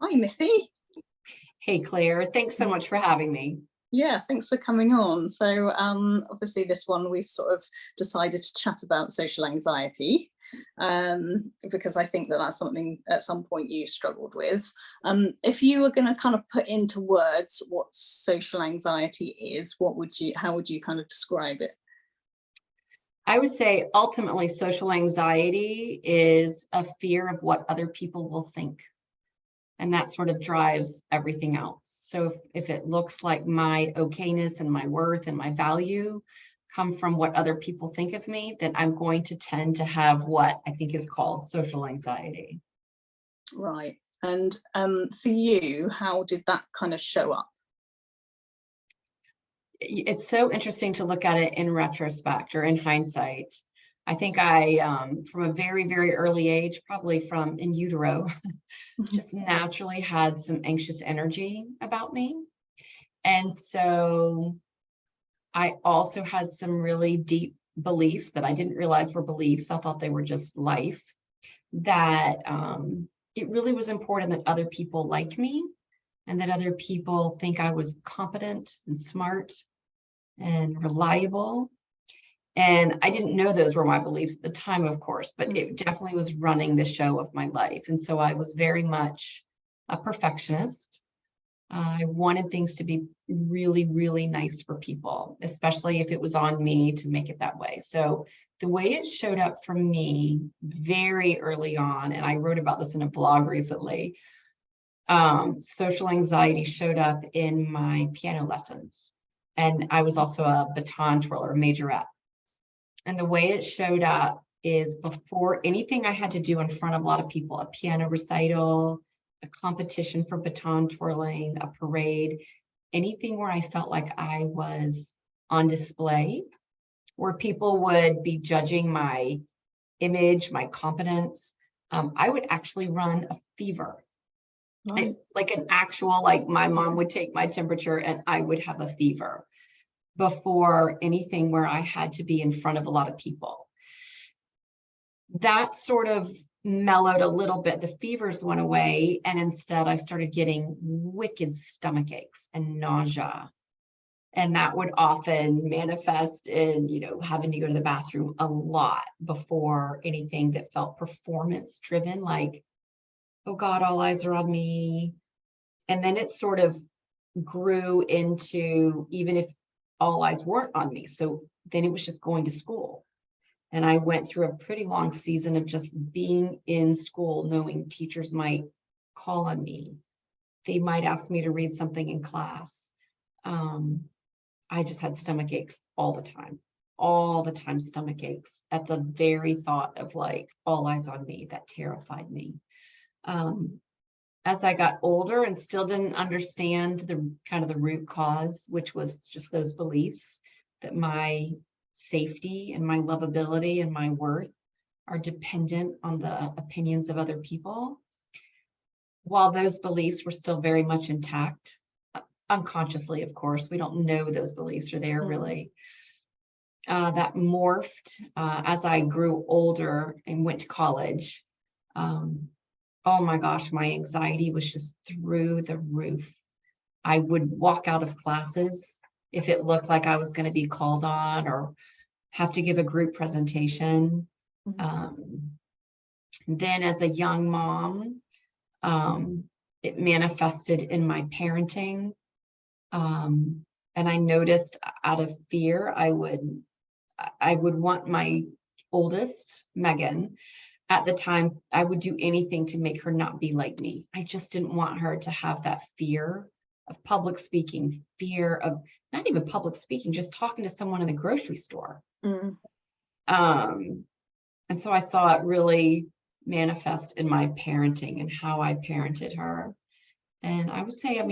Hi, Missy. Hey, Claire, thanks so much for having me. Yeah, thanks for coming on. So obviously this one we've sort of decided to chat about social anxiety, because I think that that's something at some point you struggled with. If you were going to kind of put into words what social anxiety is, how would you kind of describe it? I would say ultimately social anxiety is a fear of what other people will think. And that sort of drives everything else. So if it looks like my okayness and my worth and my value come from what other people think of me, then I'm going to tend to have what I think is called social anxiety. Right. And for you, how did that kind of show up? It's so interesting to look at it in retrospect or in hindsight. I think from a very, very early age, probably from in utero, just naturally had some anxious energy about me. And so I also had some really deep beliefs that I didn't realize were beliefs. I thought they were just life, that it really was important that other people like me and that other people think I was competent and smart and reliable. And I didn't know those were my beliefs at the time, of course, but it definitely was running the show of my life. And so I was very much a perfectionist. I wanted things to be really, really nice for people, especially if it was on me to make it that way. So the way it showed up for me very early on, and I wrote about this in a blog recently, social anxiety showed up in my piano lessons. And I was also a baton twirler, majorette. And the way it showed up is before anything I had to do in front of a lot of people, a piano recital, a competition for baton twirling, a parade, anything where I felt like I was on display, where people would be judging my image, my competence, I would actually run a fever. Right. Like an actual, like my mom would take my temperature and I would have a fever before anything where I had to be in front of a lot of people. That sort of mellowed a little bit. The fevers went away, and instead I started getting wicked stomach aches and nausea. And that would often manifest in, having to go to the bathroom a lot before anything that felt performance driven, like, oh God, all eyes are on me. And then it sort of grew into, even if all eyes weren't on me. So then it was just going to school. And I went through a pretty long season of just being in school, knowing teachers might call on me. They might ask me to read something in class. I just had stomach aches all the time, stomach aches at the very thought of like all eyes on me. That terrified me. As I got older and still didn't understand the kind of the root cause, which was just those beliefs that my safety and my lovability and my worth are dependent on the opinions of other people. While those beliefs were still very much intact, unconsciously, of course, we don't know those beliefs are there really. That morphed as I grew older and went to college. Oh my gosh, my anxiety was just through the roof. I would walk out of classes if it looked like I was going to be called on or have to give a group presentation. Then as a young mom, it manifested in my parenting. And I noticed out of fear, I would want my oldest, Megan, at the time, I would do anything to make her not be like me. I just didn't want her to have that fear of public speaking, fear of not even public speaking, just talking to someone in the grocery store. And so I saw it really manifest in my parenting and how I parented her. And I would say, I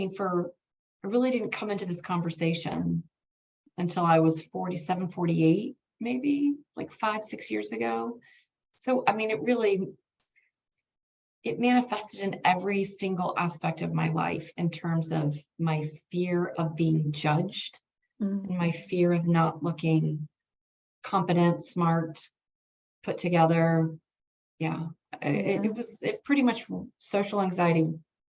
really didn't come into this conversation until I was 47, 48, maybe like 5-6 years ago. So, it manifested in every single aspect of my life in terms of my fear of being judged and my fear of not looking competent, smart, put together. Yeah, it pretty much social anxiety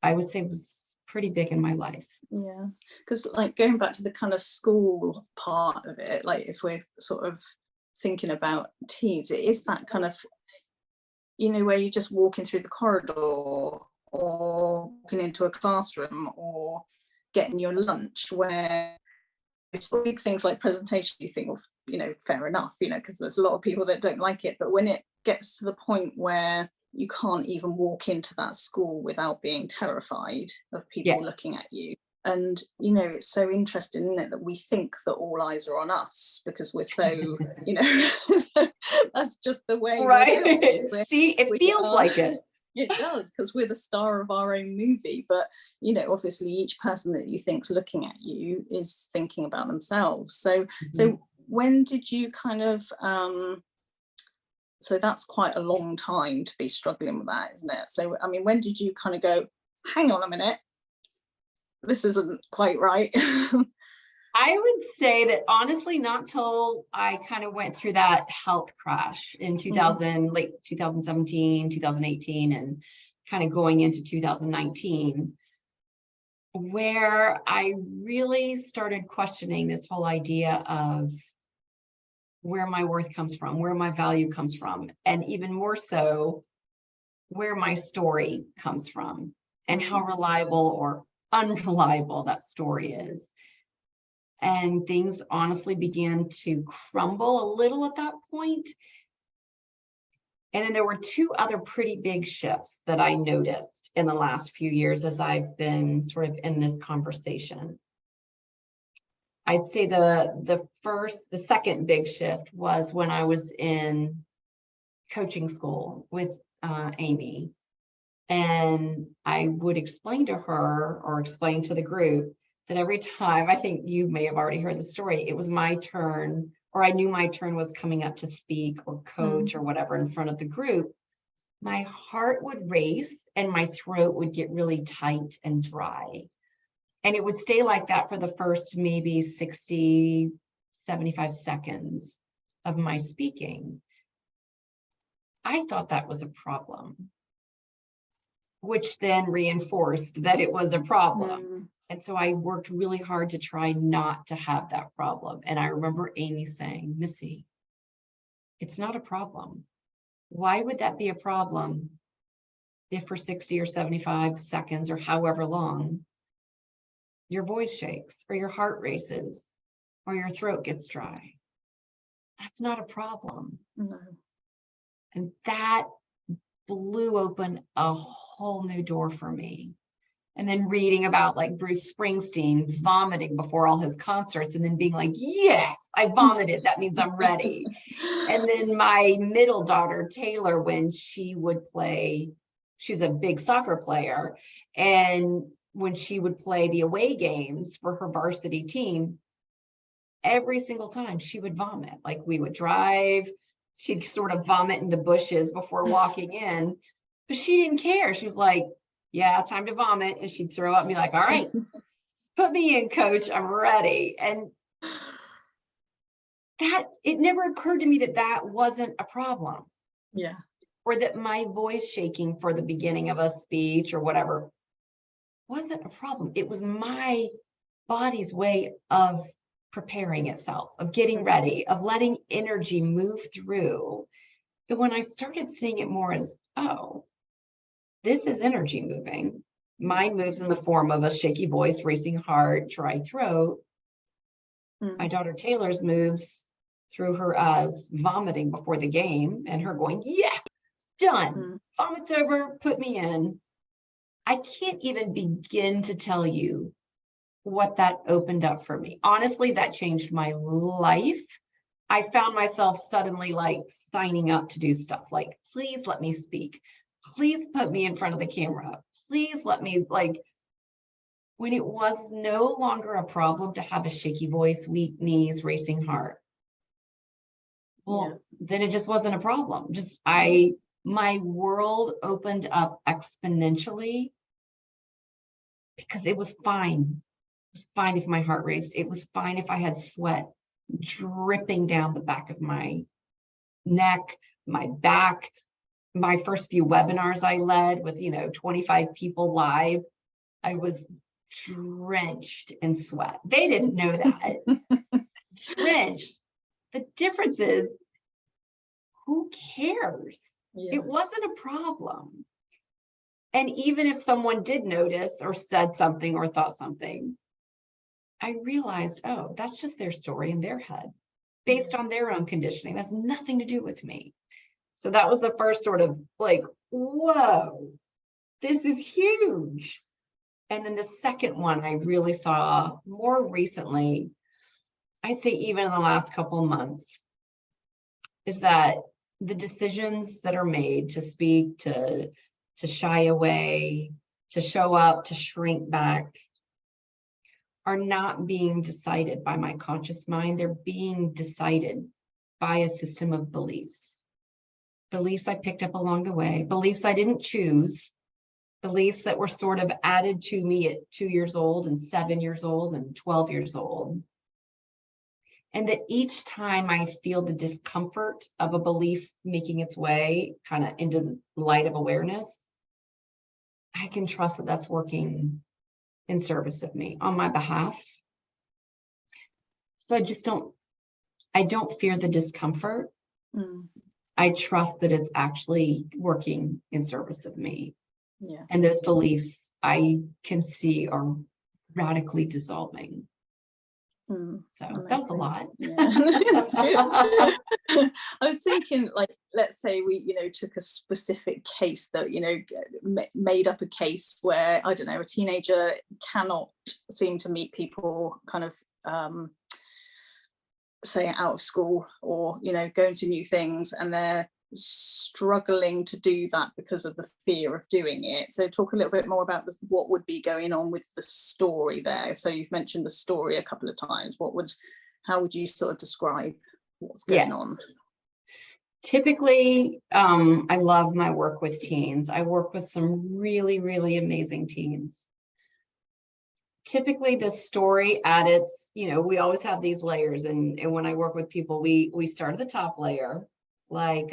I would say was pretty big in my life. Yeah, because like going back to the kind of school part of it, like if we're sort of thinking about teens, it is that kind of, where you're just walking through the corridor or walking into a classroom or getting your lunch, where it's big things like presentation, you think, well, fair enough, because there's a lot of people that don't like it. But when it gets to the point where you can't even walk into that school without being terrified of people Yes. looking at you. And, it's so interesting, isn't it, that we think that all eyes are on us because we're so, that's just the way. Right. See, it feels like it. It does, because we're the star of our own movie. But, obviously each person that you think's looking at you is thinking about themselves. So, so when did you kind of, so that's quite a long time to be struggling with that, isn't it? So, I mean, when did you kind of go, hang on a minute, this isn't quite right? I would say that honestly, not till I kind of went through that health crash in late 2017, 2018, and kind of going into 2019, where I really started questioning this whole idea of where my worth comes from, where my value comes from, and even more so, where my story comes from, and how reliable or unreliable that story is. And things honestly began to crumble a little at that point. And then there were two other pretty big shifts that I noticed in the last few years as I've been sort of in this conversation. I'd say the second big shift was when I was in coaching school with Amy. And I would explain to her or explain to the group that every time, I think you may have already heard the story, it was my turn, or I knew my turn was coming up to speak or coach or whatever in front of the group, my heart would race and my throat would get really tight and dry. And it would stay like that for the first maybe 60, 75 seconds of my speaking. I thought that was a problem, which then reinforced that it was a problem. And so I worked really hard to try not to have that problem. And I remember Amy saying, Missy, it's not a problem. Why would that be a problem if for 60 or 75 seconds or however long, your voice shakes or your heart races or your throat gets dry? That's not a problem. No. And that blew open a whole new door for me. And then reading about like Bruce Springsteen vomiting before all his concerts and then being like, yeah, I vomited. That means I'm ready. And then my middle daughter, Taylor, when she would play, she's a big soccer player. And when she would play the away games for her varsity team, every single time she would vomit. Like we would drive, she'd sort of vomit in the bushes before walking in, but she didn't care. She was like, yeah, time to vomit. And she'd throw up and be like, all right, put me in, coach, I'm ready. And that, it never occurred to me that that wasn't a problem. Yeah. Or that my voice shaking for the beginning of a speech or whatever wasn't a problem. It was my body's way of preparing itself, of getting ready, of letting energy move through. But when I started seeing it more as, oh, this is energy moving. Mine moves in the form of a shaky voice, racing heart, dry throat. My daughter Taylor's moves through her as vomiting before the game and her going, yeah, done. Vomit's over, put me in. I can't even begin to tell you what that opened up for me. Honestly, that changed my life. I found myself suddenly like signing up to do stuff like, please let me speak. Please put me in front of the camera. Please let me, like, when it was no longer a problem to have a shaky voice, weak knees, racing heart. Well, then it just wasn't a problem. Just my world opened up exponentially because it was fine. It was fine if my heart raced. It was fine if I had sweat dripping down the back of my neck, my back. My first few webinars I led with, 25 people live, I was drenched in sweat. They didn't know that. Drenched. The difference is, who cares? Yeah. It wasn't a problem. And even if someone did notice or said something or thought something, I realized, oh, that's just their story in their head, based on their own conditioning. That's nothing to do with me. So that was the first sort of like, whoa, this is huge. And then the second one I really saw more recently, I'd say even in the last couple of months, is that the decisions that are made to speak, to shy away, to show up, to shrink back, are not being decided by my conscious mind. They're being decided by a system of beliefs. Beliefs I picked up along the way, beliefs I didn't choose, beliefs that were sort of added to me at 2 years old and 7 years old and 12 years old. And that each time I feel the discomfort of a belief making its way kind of into the light of awareness, I can trust that that's working in service of me on my behalf. So I don't fear the discomfort. I trust that it's actually working in service of me. Yeah. And those beliefs I can see are radically dissolving. So Amazing. that was a lot. Yeah. I was thinking, like, let's say we, took a specific case that, made up a case where, I don't know, a teenager cannot seem to meet people kind of, say, out of school or, going to new things, and they're struggling to do that because of the fear of doing it. So talk a little bit more about this, what would be going on with the story there. So you've mentioned the story a couple of times. How would you sort of describe what's going on? Typically, I love my work with teens. I work with some really, really amazing teens. Typically the story at its, we always have these layers, and when I work with people, we start at the top layer. Like,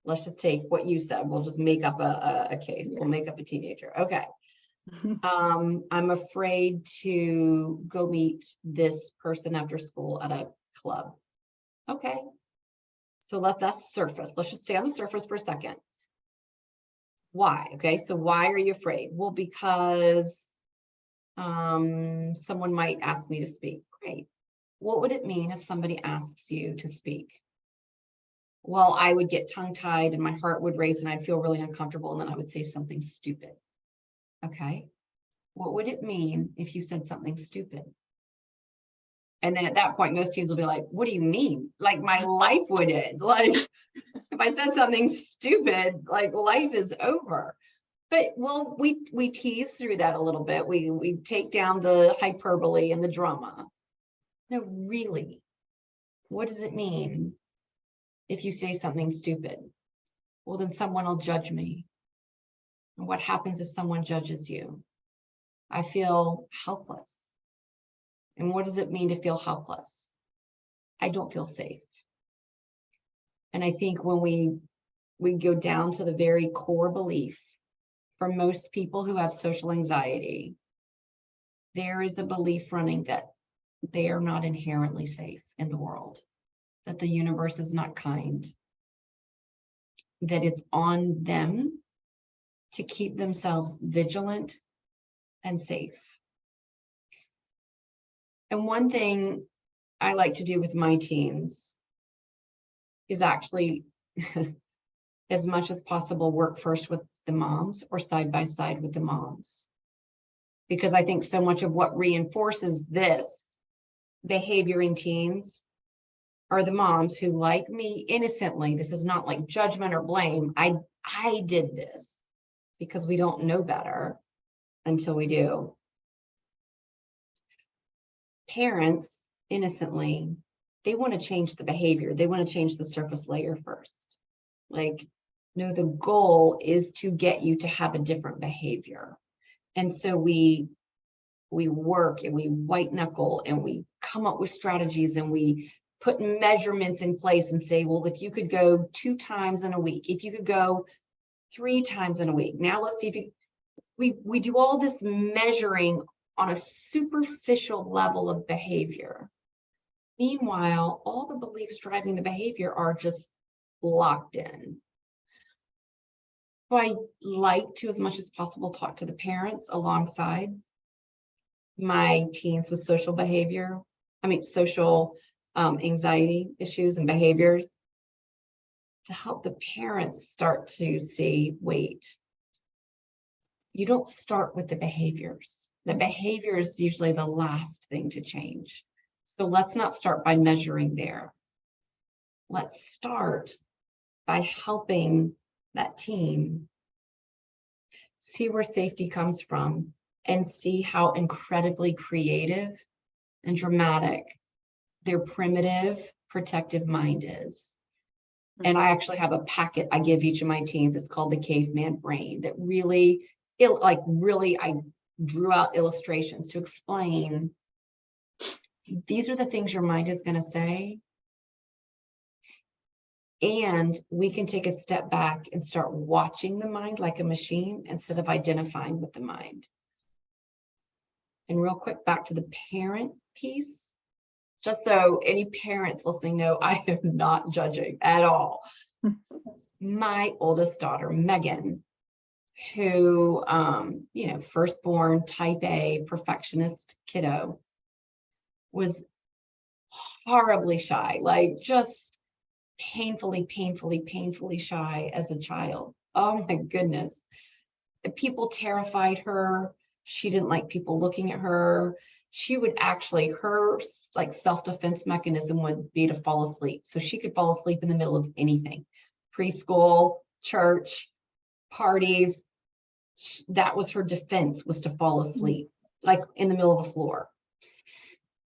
let's just take what you said. We'll just make up a case. Yeah. We'll make up a teenager. Okay. I'm afraid to go meet this person after school at a club. Okay. So let that surface. Let's just stay on the surface for a second. Why? Okay. So why are you afraid? Well, because someone might ask me to speak. Great. What would it mean if somebody asks you to speak? Well, I would get tongue-tied and my heart would race and I'd feel really uncomfortable, and then I would say something stupid. Okay. What would it mean if you said something stupid? And then at that point, most teens will be like, what do you mean? Like, my life would end. Like, if I said something stupid, like, life is over. But, well, we tease through that a little bit. We take down the hyperbole and the drama. No, really, what does it mean if you say something stupid? Well, then someone will judge me. And what happens if someone judges you? I feel helpless. And what does it mean to feel helpless? I don't feel safe. And I think when we go down to the very core belief, for most people who have social anxiety, there is a belief running that they are not inherently safe in the world, that the universe is not kind, that it's on them to keep themselves vigilant and safe. And one thing I like to do with my teens is actually, as much as possible, work first with the moms or side by side with the moms. Because I think so much of what reinforces this behavior in teens are the moms who, like me, innocently, this is not like judgment or blame, I did this, because we don't know better until we do. Parents, innocently, they want to change the behavior. They want to change the surface layer first. Like, no, the goal is to get you to have a different behavior. And so we work and we white knuckle and we come up with strategies and we put measurements in place and say, well, if you could go 2 times in a week, if you could go 3 times in a week, now let's see if you, we do all this measuring on a superficial level of behavior. Meanwhile, all the beliefs driving the behavior are just locked in. So I like to, as much as possible, talk to the parents alongside my teens with social anxiety issues and behaviors, to help the parents start to see, wait, you don't start with the behaviors. The behavior is usually the last thing to change. So let's not start by measuring there. Let's start by helping that teen see where safety comes from and see how incredibly creative and dramatic their primitive protective mind is. And I actually have a packet I give each of my teens. It's called the caveman brain, that really, I drew out illustrations to explain these are the things your mind is going to say. And we can take a step back and start watching the mind like a machine instead of identifying with the mind. And real quick, back to the parent piece. Just so any parents listening know, I am not judging at all. My oldest daughter, Megan, who, firstborn, type A, perfectionist kiddo, was horribly shy, like just painfully shy as a child. Oh my goodness. People terrified her. She didn't like people looking at her. She would actually, her self-defense mechanism would be to fall asleep. So she could fall asleep in the middle of anything. Preschool, church, parties. That was her defense, was to fall asleep, like in the middle of the floor.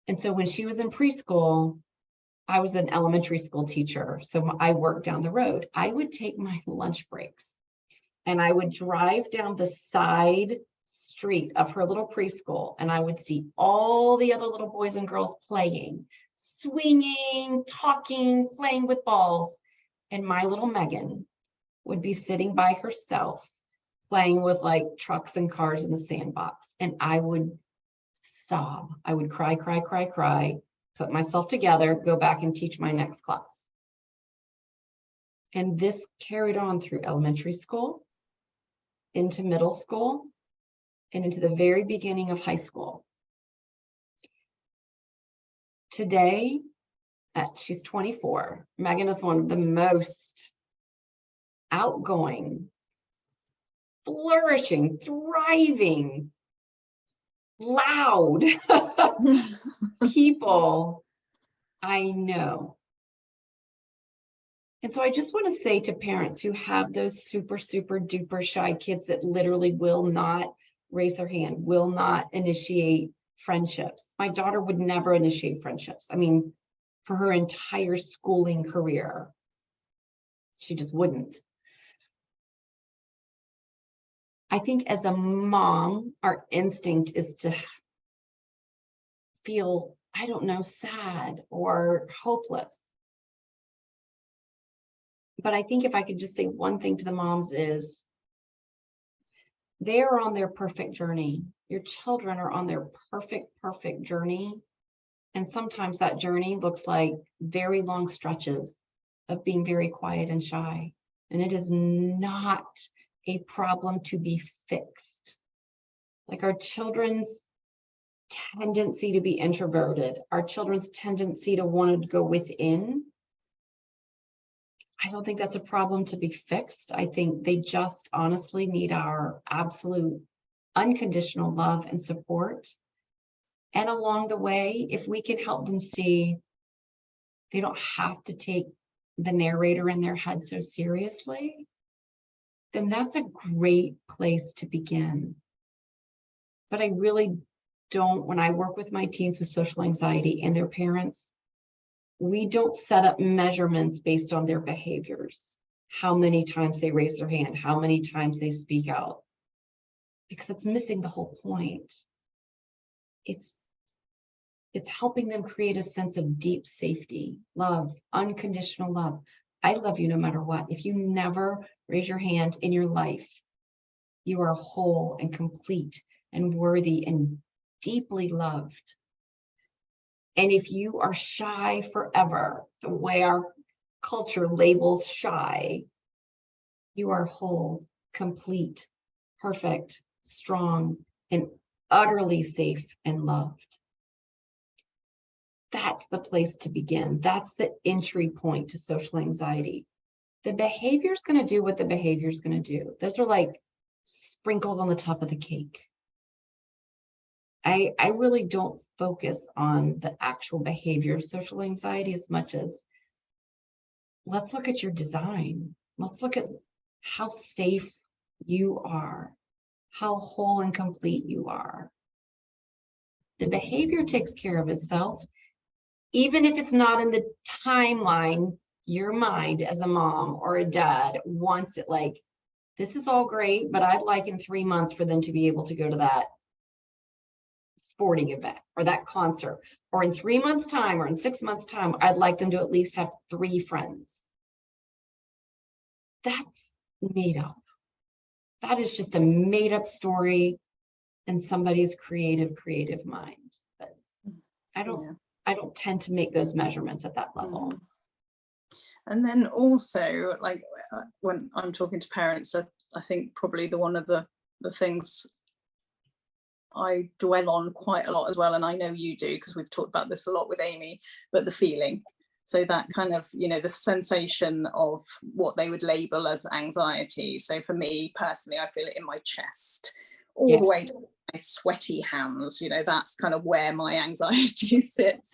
And so when she was in preschool, I was an elementary school teacher, so I worked down the road. I would take my lunch breaks and I would drive down the side street of her little preschool, and I would see all the other little boys and girls playing, swinging, talking, playing with balls. And my little Megan would be sitting by herself, playing with like trucks and cars in the sandbox. And I would sob. I would cry, put myself together, go back and teach my next class. And this carried on through elementary school, into middle school, and into the very beginning of high school. Today, she's 24. Megan is one of the most outgoing, flourishing, thriving, loud people I know. And so I just want to say to parents who have those super duper shy kids that literally will not raise their hand, will not initiate friendships. My daughter would never initiate friendships. I mean, for her entire schooling career, she just wouldn't. I think as a mom, our instinct is to feel, I don't know, sad or hopeless. But I think if I could just say one thing to the moms is, they are on their perfect journey. Your children are on their perfect journey. And sometimes that journey looks like very long stretches of being very quiet and shy. And it is not a problem to be fixed. Like our children's tendency to be introverted, our children's tendency to want to go within, I don't think that's a problem to be fixed. I think they just honestly need our absolute unconditional love and support. And along the way, if we can help them see they don't have to take the narrator in their head so seriously, then that's a great place to begin. But I really don't, when I work with my teens with social anxiety and their parents, we don't set up measurements based on their behaviors, how many times they raise their hand, how many times they speak out, because it's missing the whole point. It's helping them create a sense of deep safety, love, unconditional love. I love you no matter what. If you never raise your hand in your life, You are whole and complete and worthy and deeply loved. And if you are shy forever, the way our culture labels shy, you are whole, complete, perfect, strong, and utterly safe and loved. That's the place to begin. That's the entry point to social anxiety. The behavior is going to do what the behavior is going to do. Those are like sprinkles on the top of the cake. I really don't focus on the actual behavior of social anxiety as much as let's look at your design. Let's look at how safe you are, how whole and complete you are. The behavior takes care of itself, even if it's not in the timeline your mind as a mom or a dad wants it. Like, this is all great, but I'd like in 3 months for them to be able to go to that sporting event or that concert, or in 3 months time or in 6 months time, I'd like them to at least have 3 friends. That's made up. That is just a made up story in somebody's creative mind. But I don't tend to make those measurements at that level. And then also, like, when I'm talking to parents, I think probably one of the things I dwell on quite a lot as well, and I know you do because we've talked about this a lot with Amy, but the feeling. So that kind of, the sensation of what they would label as anxiety. So for me personally, I feel it in my chest, all the way to my sweaty hands. That's kind of where my anxiety sits.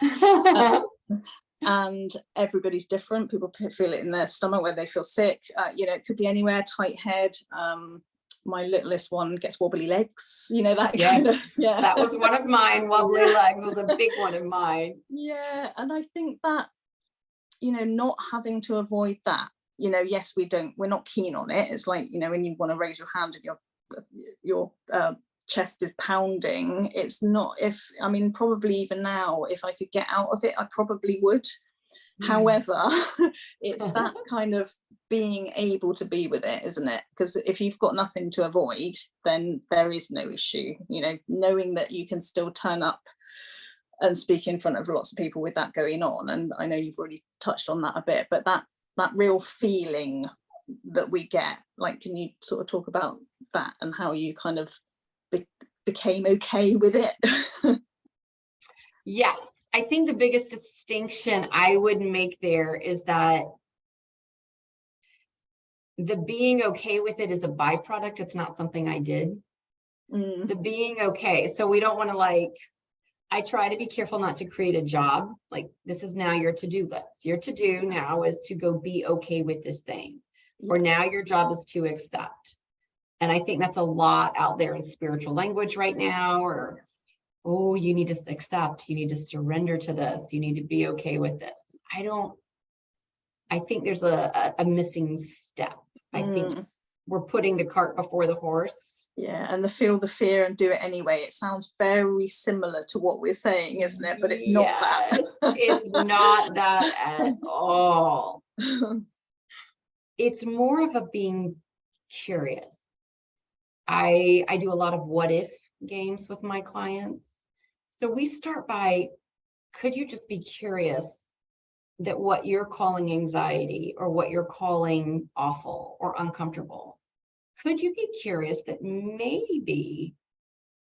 And everybody's different. People feel it in their stomach where they feel sick. It could be anywhere, tight head. My littlest one gets wobbly legs, that kind of, That was one of mine. Wobbly legs was a big one of mine. Yeah. And I think that, not having to avoid that, yes, we're not keen on it. It's like, when you want to raise your hand and your chest is pounding, it's not, probably even now, if I could get out of it, I probably would. However, it's that kind of being able to be with it, isn't it? Because if you've got nothing to avoid, then there is no issue. Knowing that you can still turn up and speak in front of lots of people with that going on. And I know you've already touched on that a bit, but that real feeling that we get, like, can you sort of talk about that and how you kind of became okay with it? Yes. I think the biggest distinction I would make there is that the being okay with it is a byproduct. It's not something I did. The being okay. So we don't want to, I try to be careful not to create a job. Like, this is now your to-do list. Your to-do now is to go be okay with this thing. Or now your job is to accept. And I think that's a lot out there in spiritual language right now, or, oh, you need to accept, you need to surrender to this, you need to be okay with this. I think there's a missing step. I think we're putting the cart before the horse. Yeah, and feel the fear and do it anyway. It sounds very similar to what we're saying, isn't it? But it's not that. It's not that at all. It's more of a being curious. I do a lot of what if games with my clients. So we start by, could you just be curious that what you're calling anxiety or what you're calling awful or uncomfortable, could you be curious that maybe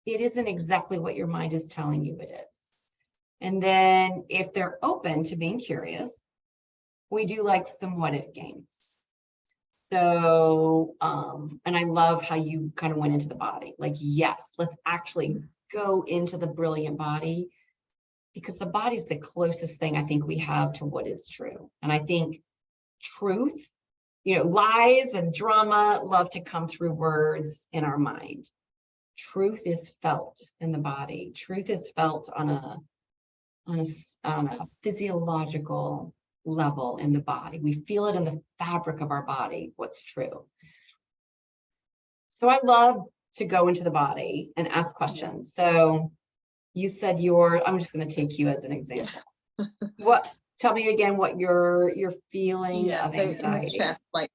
it isn't exactly what your mind is telling you it is? And then if they're open to being curious, we do like some what if games. So, and I love how you kind of went into the body. Like, yes, let's actually go into the brilliant body, because the body's the closest thing I think we have to what is true. And I think truth, lies and drama love to come through words in our mind. Truth is felt in the body. Truth is felt on a physiological level in the body. We feel it in the fabric of our body, what's true. So I love to go into the body and ask questions. So you said I'm just going to take you as an example. Tell me again what you're feeling of anxiety. In the chest, like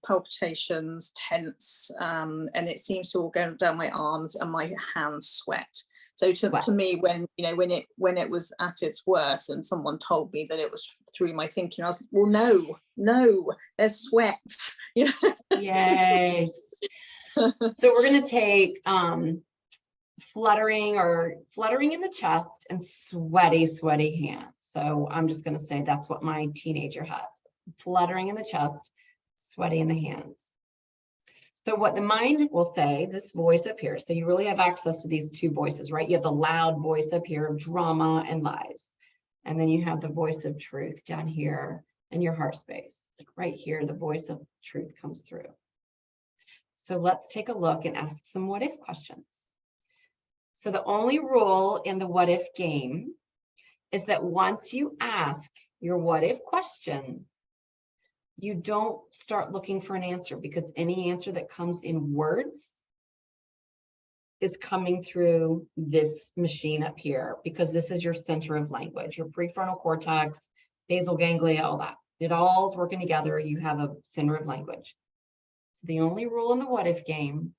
palpitations, tense, and it seems to all go down my arms and my hands sweat. So to me, when it was at its worst and someone told me that it was through my thinking, I was like, well, no, there's sweat. Yes. So we're going to take fluttering in the chest and sweaty hands. So I'm just going to say that's what my teenager has. Fluttering in the chest, sweaty in the hands. So what the mind will say, this voice up here, so you really have access to these two voices, right? You have the loud voice up here of drama and lies. And then you have the voice of truth down here in your heart space. Like right here, the voice of truth comes through. So let's take a look and ask some what if questions. So the only rule in the what if game is that once you ask your what if question, you don't start looking for an answer, because any answer that comes in words is coming through this machine up here, because this is your center of language, your prefrontal cortex, basal ganglia, all that. It all is working together. You have a center of language. So the only rule in the what if game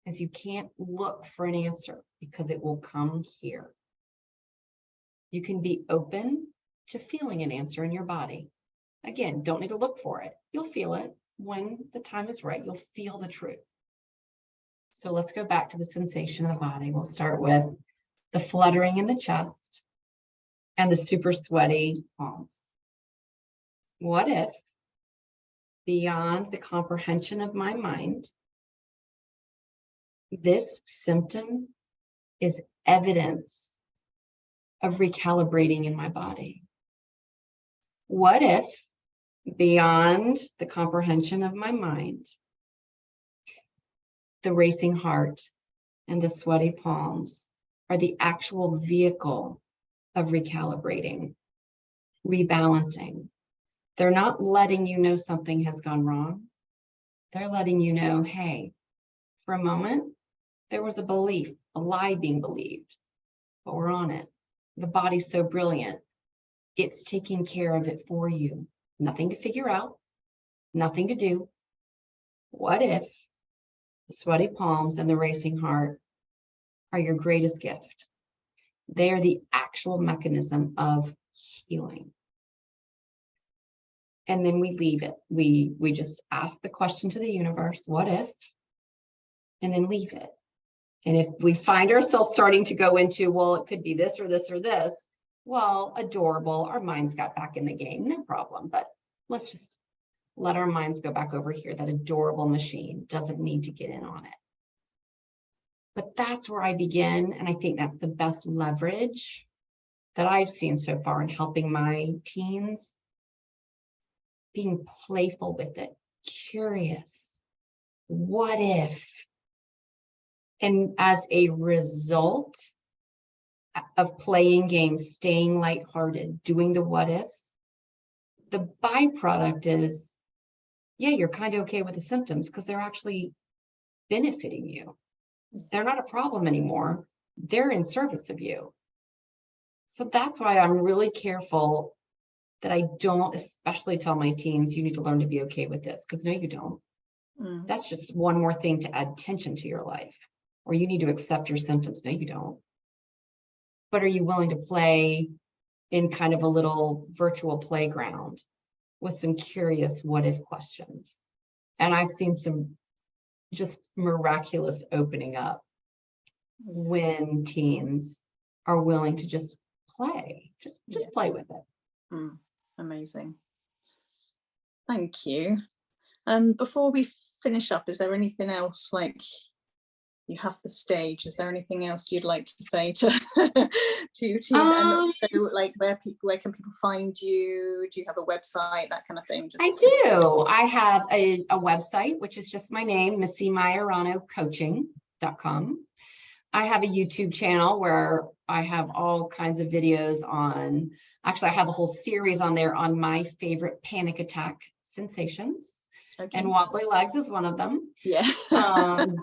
is you can't look for an answer, because it will come here. You can be open to feeling an answer in your body. Again, don't need to look for it. You'll feel it when the time is right. You'll feel the truth. So let's go back to the sensation of the body. We'll start with the fluttering in the chest and the super sweaty palms. What if, beyond the comprehension of my mind, this symptom is evidence of recalibrating in my body? What if, beyond the comprehension of my mind, the racing heart and the sweaty palms are the actual vehicle of recalibrating, rebalancing? They're not letting you know something has gone wrong. They're letting you know, hey, for a moment, there was a belief, a lie being believed, but we're on it. The body's so brilliant. It's taking care of it for you. Nothing to figure out, nothing to do. What if the sweaty palms and the racing heart are your greatest gift? They are the actual mechanism of healing. And then we leave it. We just ask the question to the universe, what if? And then leave it. And if we find ourselves starting to go into, well, it could be this or this or this, well, adorable, our minds got back in the game, no problem. But let's just let our minds go back over here. That adorable machine doesn't need to get in on it. But that's where I begin. And I think that's the best leverage that I've seen so far in helping my teens. Being playful with it, curious, what if? And as a result of playing games, staying lighthearted, doing the what ifs, the byproduct is, yeah, you're kind of okay with the symptoms because they're actually benefiting you. They're not a problem anymore. They're in service of you. So that's why I'm really careful that I don't especially tell my teens, you need to learn to be okay with this, because no, you don't. That's just one more thing to add tension to your life. Or you need to accept your symptoms. No, you don't. But are you willing to play in kind of a little virtual playground with some curious what if questions? And I've seen some just miraculous opening up when teens are willing to just play, just play with it. Amazing. Thank you. Before we finish up, is there anything else, like, you have the stage, is there anything else you'd like to say to teens? And also, like, where can people find you? Do you have a website, that kind of thing? I do. I have a website, which is just my name, MissyMajoranoCoaching.com. I have a YouTube channel where I have all kinds of videos on, actually I have a whole series on there on my favorite panic attack sensations. Okay. And wobbly legs is one of them. Yeah.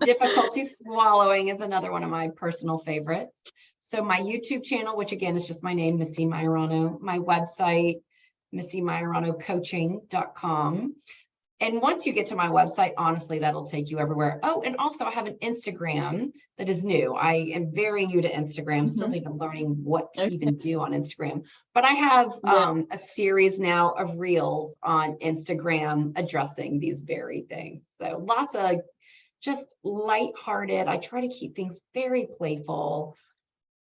Difficulty swallowing is another one of my personal favorites. So my YouTube channel, which again is just my name, Missy Majorano, my website, MissyMajoranoCoaching.com. And once you get to my website, honestly, that'll take you everywhere. Oh, and also I have an Instagram that is new. I am very new to Instagram, still even learning what to Okay. even do on Instagram. But I have Yeah. a series now of reels on Instagram addressing these very things. So lots of just lighthearted. I try to keep things very playful,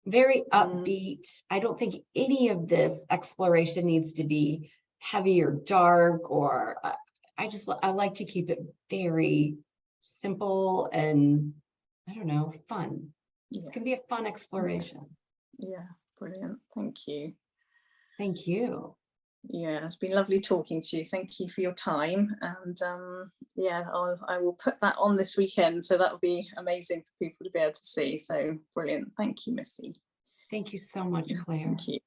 very upbeat. I don't think any of this exploration needs to be heavy or dark, or I like to keep it very simple and, I don't know, fun. This Yeah. can be a fun exploration. Yeah, brilliant. Thank you. Thank you. Yeah, it's been lovely talking to you. Thank you for your time. And yeah, I will put that on this weekend. So that'll be amazing for people to be able to see. So brilliant. Thank you, Missy. Thank you so much, Claire. Thank you.